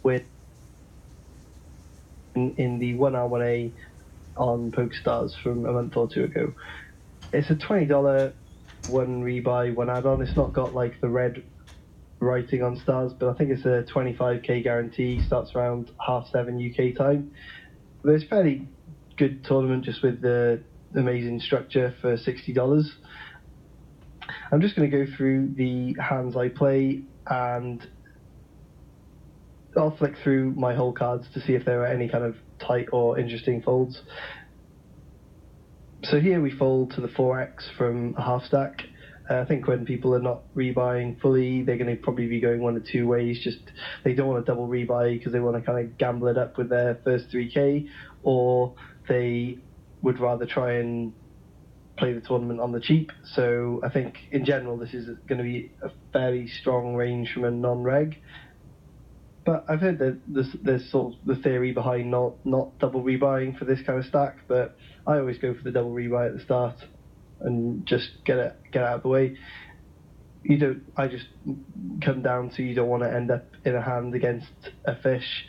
win in the 1R1A on Pokerstars from a month or two ago. It's a $20 one rebuy, one add-on. It's not got like the red writing on stars, but I think it's a 25k guarantee, starts around 7:30 UK time. But it's a fairly good tournament just with the amazing structure for $60. I'm just going to go through the hands I play, and I'll flick through my whole cards to see if there are any kind of tight or interesting folds. So here we fold to the 4x from a half stack. I think when people are not rebuying fully, they're going to probably be going one of two ways. Just they don't want to double rebuy because they want to kind of gamble it up with their first 3k, or they would rather try and play the tournament on the cheap. So I think in general this is going to be a fairly strong range from a non-reg. But I've heard that there's sort of the theory behind not double rebuying for this kind of stack, but I always go for the double rebuy at the start and just get out of the way. I just come down to you don't want to end up in a hand against a fish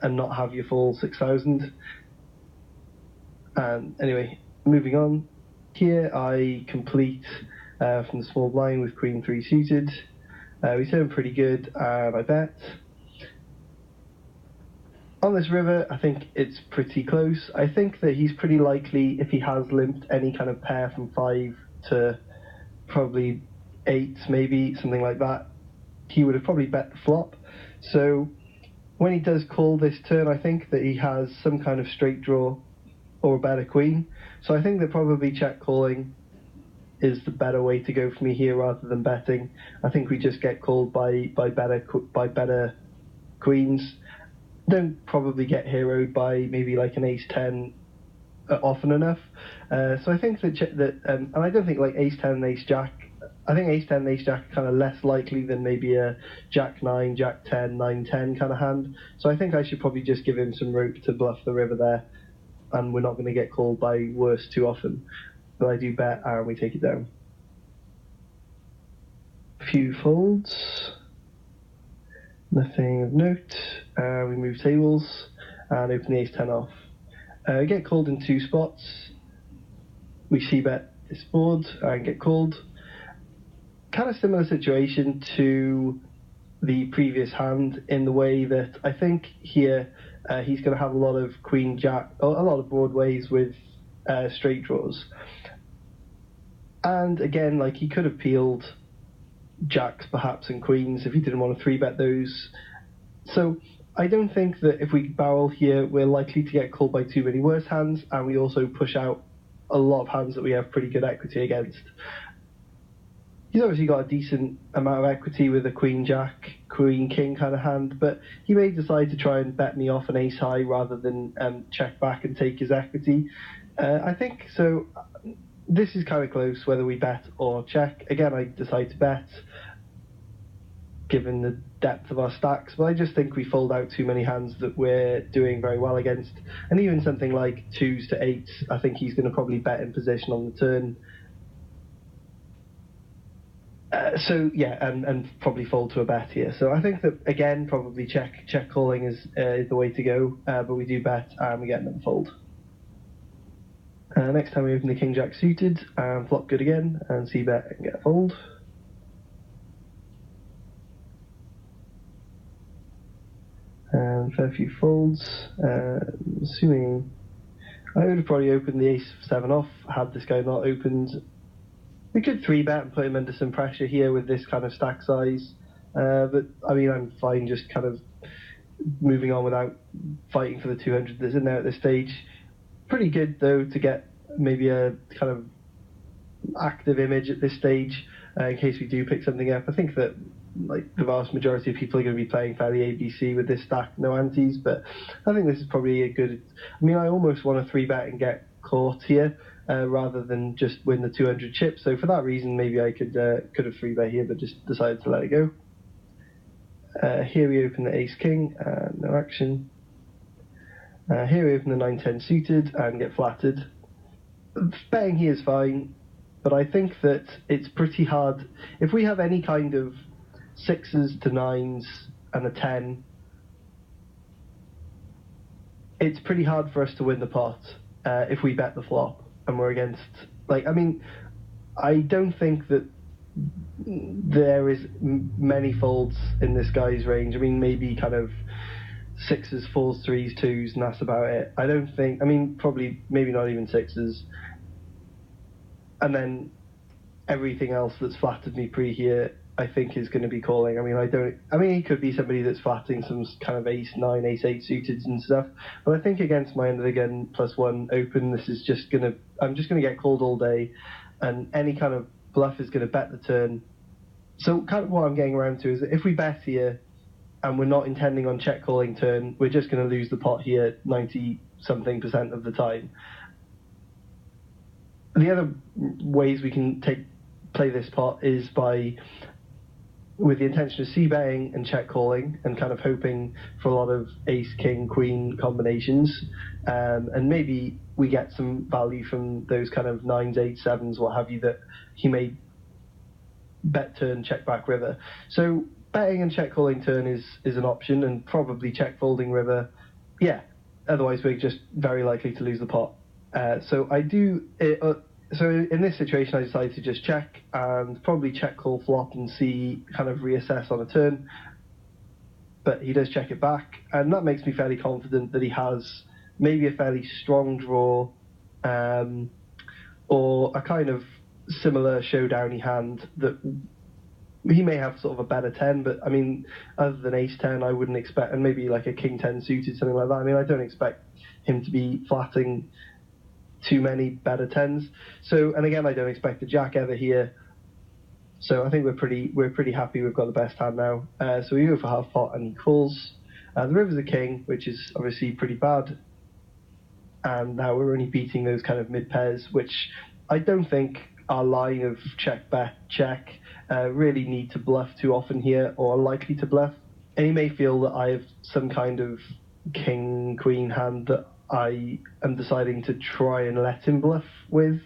and not have your full 6,000. And anyway, moving on. Here I complete from the small blind with Queen 3 suited. We turn pretty good, and I bet. On this river, I think it's pretty close. I think that he's pretty likely, if he has limped any kind of pair from 5 to probably 8, maybe, something like that, he would have probably bet the flop. So when he does call this turn, I think that he has some kind of straight draw or a better queen. So I think that probably check calling is the better way to go for me here rather than betting. I think we just get called by better queens. Don't probably get heroed by maybe like an ace-10 often enough. So I think and I don't think like ace-10 and ace-jack, I think ace-10 and ace-jack are kind of less likely than maybe a jack-9, jack-10, 9-10 kind of hand. So I think I should probably just give him some rope to bluff the river there, and we're not going to get called by worse too often. But I do bet and we take it down. A few folds. Nothing of note. We move tables and open the ace-10 off. We get called in 2 spots. We c-bet this board and get called. Kind of similar situation to the previous hand in the way that I think here he's going to have a lot of queen-jack, a lot of broadways with straight draws. And again, like he could have peeled jacks perhaps and queens if he didn't want to 3-bet those. So I don't think that if we barrel here we're likely to get called by too many worse hands, and we also push out a lot of hands that we have pretty good equity against. He's obviously got a decent amount of equity with a queen jack, queen king kind of hand, but he may decide to try and bet me off an ace high rather than check back and take his equity. I think so. This is kind of close whether we bet or check. Again, I decide to bet given the depth of our stacks, but I just think we fold out too many hands that we're doing very well against. And even something like 2s to 8s, I think he's going to probably bet in position on the turn. So yeah, and probably fold to a bet here. So I think that again, probably check calling is the way to go, but we do bet and we get another fold. Next time we open the king jack suited and flop good again and c-bet and get a fold. And fair few folds. Assuming I would have probably opened the ace-7 off had this guy not opened. We could 3-bet and put him under some pressure here with this kind of stack size, but I mean I'm fine just kind of moving on without fighting for the 200 that's in there at this stage. Pretty good though to get maybe a kind of active image at this stage in case we do pick something up. I think that like the vast majority of people are going to be playing fairly ABC with this stack, no antes, but I think this is probably a good. I mean, I almost want to 3-bet and get caught here rather than just win the 200 chips. So for that reason, maybe I could have 3-bet here, but just decided to let it go. Here we open the ace king, no action. Here we open the 9-10 suited and get flattered. Betting here is fine, but I think that it's pretty hard. If we have any kind of 6s to 9s and a 10, it's pretty hard for us to win the pot if we bet the flop and we're against. Like, I mean, I don't think that there is many folds in this guy's range. I mean, maybe kind of sixes, fours, threes, twos, and that's about it. I don't think. I mean, probably maybe not even sixes. And then everything else that's flattered me pre here, I think is going to be calling. I mean, he could be somebody that's flatting some kind of ace nine, ace eight suited and stuff. But I think against my end of the gun +1 open, this is just gonna. I'm just gonna get called all day, and any kind of bluff is going to bet the turn. So kind of what I'm getting around to is that if we bet here, and we're not intending on check calling turn, we're just going to lose the pot here 90-something% of the time. The other ways we can play this pot is with the intention of c-betting and check calling and kind of hoping for a lot of ace, king, queen combinations. And maybe we get some value from those kind of 9s, 8s, 7s, what have you, that he may bet turn, check back river. So betting and check calling turn is an option, and probably check folding river. Yeah, otherwise we're just very likely to lose the pot. So in this situation, I decided to just check and probably check call flop and see, kind of reassess on a turn. But he does check it back, and that makes me fairly confident that he has maybe a fairly strong draw, or a kind of similar showdowny hand that he may have sort of a better 10, but I mean, other than ace 10, I wouldn't expect, and maybe like a king 10 suited, something like that. I mean, I don't expect him to be flatting too many better 10s. So, and again, I don't expect the jack ever here. So I think we're pretty happy we've got the best hand now. So we go for half pot and he calls. The river's a king, which is obviously pretty bad. And now we're only beating those kind of mid pairs, which I don't think our line of check, bet, check really need to bluff too often here, or are likely to bluff. And he may feel that I have some kind of king, queen hand that I am deciding to try and let him bluff with.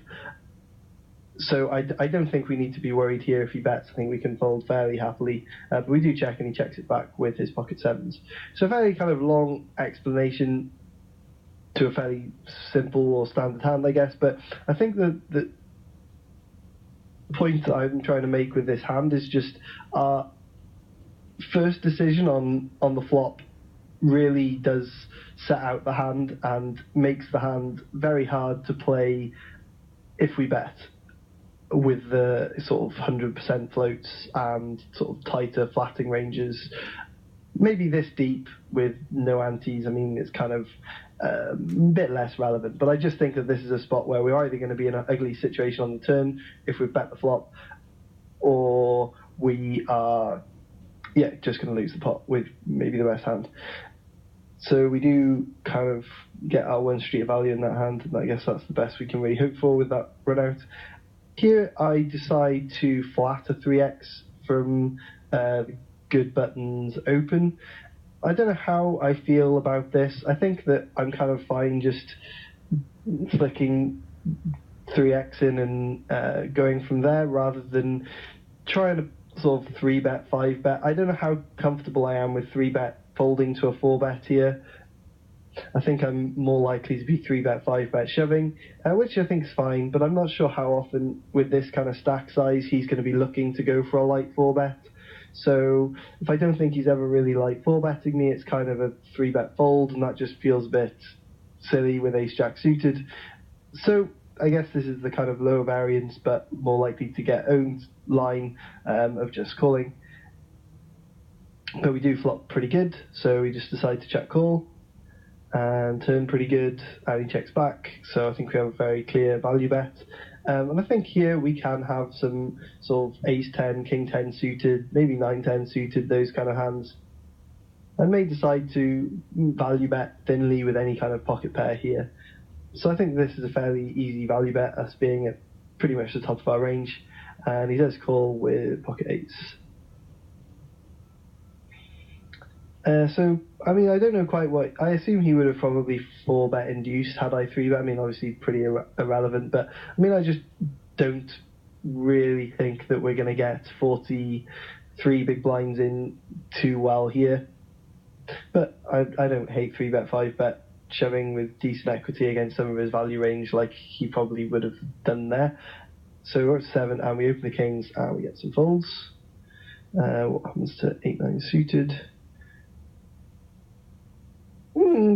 So I don't think we need to be worried here if he bets. I think we can fold fairly happily. But we do check, and he checks it back with his pocket sevens. So a very kind of long explanation to a fairly simple or standard hand, I guess. But I think that the point that I'm trying to make with this hand is just our first decision on the flop really does set out the hand and makes the hand very hard to play if we bet with the sort of 100% floats and sort of tighter flatting ranges. Maybe this deep with no antes, I mean, it's kind of a bit less relevant, but I just think that this is a spot where we're either going to be in an ugly situation on the turn if we bet the flop, or we are just going to lose the pot with maybe the best hand. So we do kind of get our 1 street of value in that hand, and I guess that's the best we can really hope for with that run out. Here I decide to flat a 3x from good buttons open. I don't know how I feel about this. I think that I'm kind of fine just flicking 3x in and going from there, rather than trying to sort of 3-bet, 5-bet. I don't know how comfortable I am with 3-bet folding to a 4-bet here. I think I'm more likely to be 3-bet, 5-bet shoving, which I think is fine, but I'm not sure how often with this kind of stack size he's going to be looking to go for a light 4-bet. So if I don't think he's ever really light 4-betting me, it's kind of a 3-bet fold, and that just feels a bit silly with ace-jack suited. So I guess this is the kind of lower variance, but more likely to get owned line of just calling. But we do flop pretty good, so we just decide to check call, and turn pretty good, and he checks back, so I think we have a very clear value bet. And I think here we can have some sort of ace 10, king 10 suited, maybe 9-10 suited, those kind of hands. I may decide to value bet thinly with any kind of pocket pair here. So I think this is a fairly easy value bet, us being at pretty much the top of our range. And he does call with pocket eights. So, I mean, I don't know quite what... I assume he would have probably 4-bet induced had I 3-bet. I mean, obviously pretty irrelevant, but I mean, I just don't really think that we're going to get 43 big blinds in too well here. But I don't hate 3-bet, 5-bet shoving with decent equity against some of his value range like he probably would have done there. So we're at 7 and we open the kings and we get some folds. What happens to 8-9 suited?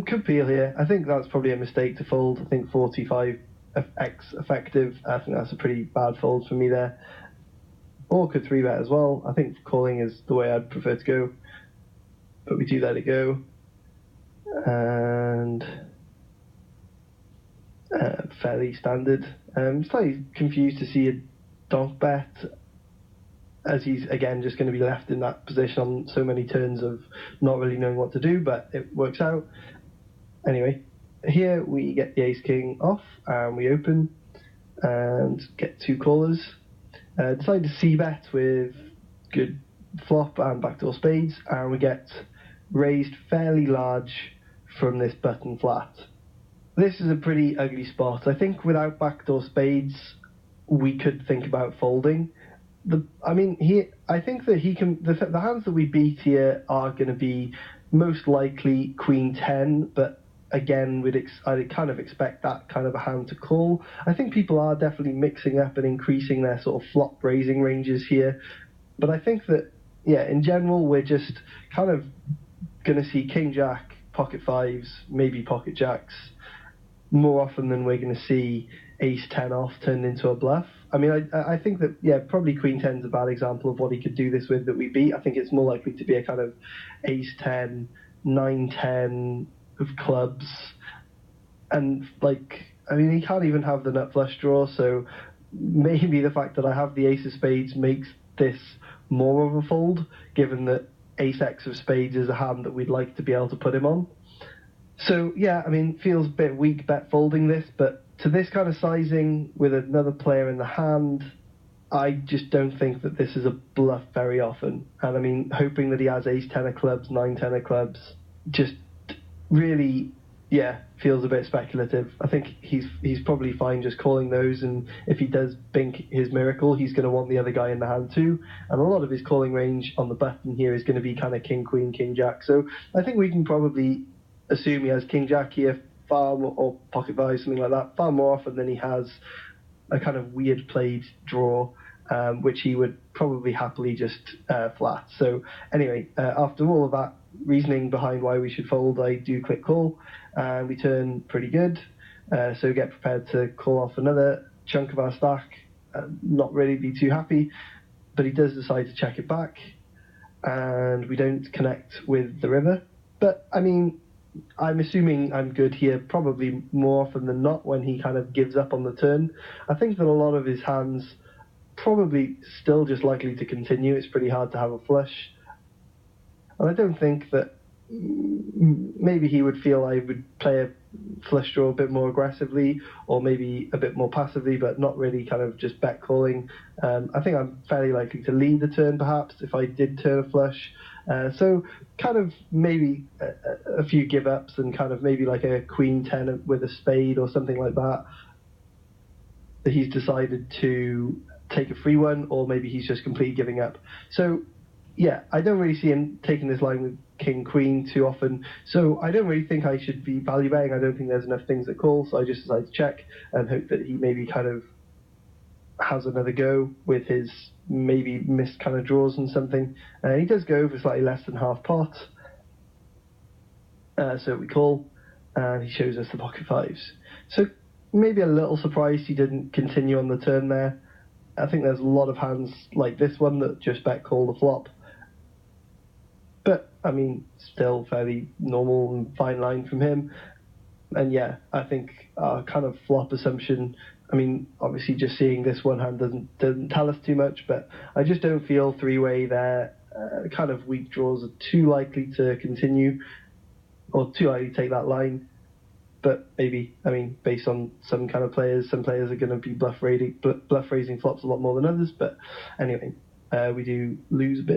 Could peel here. I think that's probably a mistake to fold. I think 45x effective. I think that's a pretty bad fold for me there. Or could 3-bet as well. I think calling is the way I'd prefer to go. But we do let it go. And fairly standard. Slightly confused to see a donk bet, as he's again just going to be left in that position on so many turns of not really knowing what to do, but it works out. Anyway, here we get the ace king off and we open and get 2 callers. Decide to c-bet with good flop and backdoor spades, and we get raised fairly large from this button flat. This is a pretty ugly spot. I think without backdoor spades, we could think about folding. I think that he can. The hands that we beat here are going to be most likely Queen 10, but again, I'd kind of expect that kind of a hand to call. I think people are definitely mixing up and increasing their sort of flop raising ranges here, but I think that in general we're just kind of going to see King Jack, pocket fives, maybe pocket jacks more often than we're going to see ace 10 off turned into a bluff. I mean, I think that, probably Queen 10 is a bad example of what he could do this with that we beat. I think it's more likely to be a kind of ace 10, 9-10 of clubs. And, he can't even have the nut flush draw, so maybe the fact that I have the ace of spades makes this more of a fold, given that ace x of spades is a hand that we'd like to be able to put him on. So, feels a bit weak bet folding this, but to this kind of sizing with another player in the hand, I just don't think that this is a bluff very often. And hoping that he has ace 10 of clubs, 9-10 of clubs, just really, feels a bit speculative. I think he's probably fine just calling those, and if he does bink his miracle, he's going to want the other guy in the hand too. And a lot of his calling range on the button here is going to be kind of king, queen, king, jack. So I think we can probably assume he has king, jack here, or pocket five, something like that, far more often than he has a kind of weird played draw, which he would probably happily just flat. So anyway, after all of that reasoning behind why we should fold, I do click call, and we turn pretty good. So get prepared to call off another chunk of our stack, not really be too happy, but he does decide to check it back, and we don't connect with the river. But I'm assuming I'm good here probably more often than not when he kind of gives up on the turn. I think that a lot of his hands probably still just likely to continue. It's pretty hard to have a flush. And I don't think that maybe he would feel I would play a flush draw a bit more aggressively, or maybe a bit more passively, but not really kind of just bet calling. I think I'm fairly likely to lead the turn perhaps if I did turn a flush. So kind of maybe a few give ups and kind of maybe like a queen 10 with a spade or something like that he's decided to take a free one, or maybe he's just completely giving up. So I don't really see him taking this line with king queen too often, so I don't really think I should be value betting. I don't think there's enough things that call, so I just decide to check and hope that he maybe kind of has another go with his maybe missed kind of draws and something. He does go for slightly less than half pot, so we call, and he shows us the pocket fives. So maybe a little surprised he didn't continue on the turn there. I think there's a lot of hands like this one that just bet call the flop, but still fairly normal and fine line from him. And I think our kind of flop assumption, obviously just seeing this one hand doesn't tell us too much, but I just don't feel three-way there. Kind of weak draws are too likely to continue, or too likely to take that line. But maybe, based on some kind of players, some players are going to be bluff raising flops a lot more than others. But anyway, we do lose a bit.